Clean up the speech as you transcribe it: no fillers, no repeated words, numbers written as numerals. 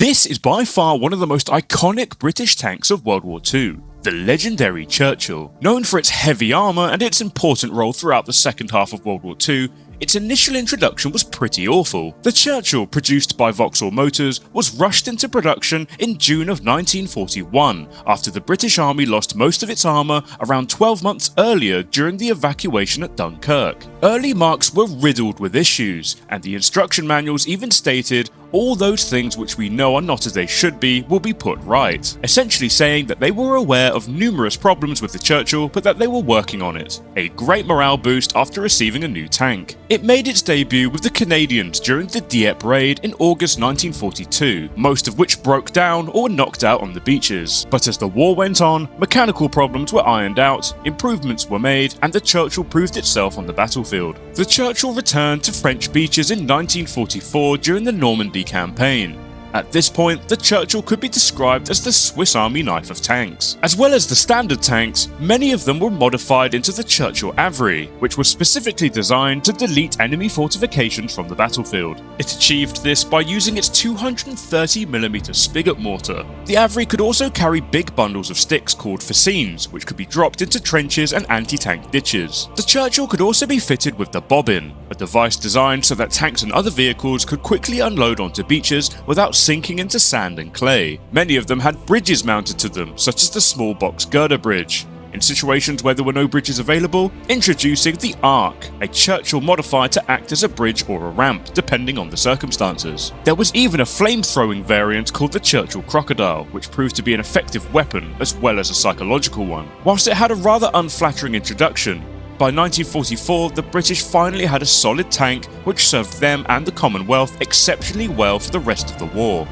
This is by far one of the most iconic British tanks of World War II, the legendary Churchill. Known for its heavy armour and its important role throughout the second half of World War II, its initial introduction was pretty awful. The Churchill, produced by Vauxhall Motors, was rushed into production in June of 1941, after the British Army lost most of its armour around 12 months earlier during the evacuation at Dunkirk. Early marks were riddled with issues, and the instruction manuals even stated, "All those things which we know are not as they should be will be put right," essentially saying that they were aware of numerous problems with the Churchill, but that they were working on it. A great morale boost after receiving a new tank. It made its debut with the Canadians during the Dieppe raid in August 1942, most of which broke down or were knocked out on the beaches. But as the war went on, mechanical problems were ironed out, improvements were made, and the Churchill proved itself on the battlefield. The Churchill returned to French beaches in 1944 during the Normandy campaign. At this point, the Churchill could be described as the Swiss Army knife of tanks. As well as the standard tanks, many of them were modified into the Churchill Avery, which was specifically designed to delete enemy fortifications from the battlefield. It achieved this by using its 230mm spigot mortar. The Avery could also carry big bundles of sticks called fascines, which could be dropped into trenches and anti-tank ditches. The Churchill could also be fitted with the bobbin, a device designed so that tanks and other vehicles could quickly unload onto beaches without sinking into sand and clay. Many of them had bridges mounted to them, such as the small box girder bridge. In situations where there were no bridges available, introducing the Arc, a Churchill modified to act as a bridge or a ramp, depending on the circumstances. There was even a flame-throwing variant called the Churchill Crocodile, which proved to be an effective weapon as well as a psychological one. Whilst it had a rather unflattering introduction, by 1944, the British finally had a solid tank which served them and the Commonwealth exceptionally well for the rest of the war.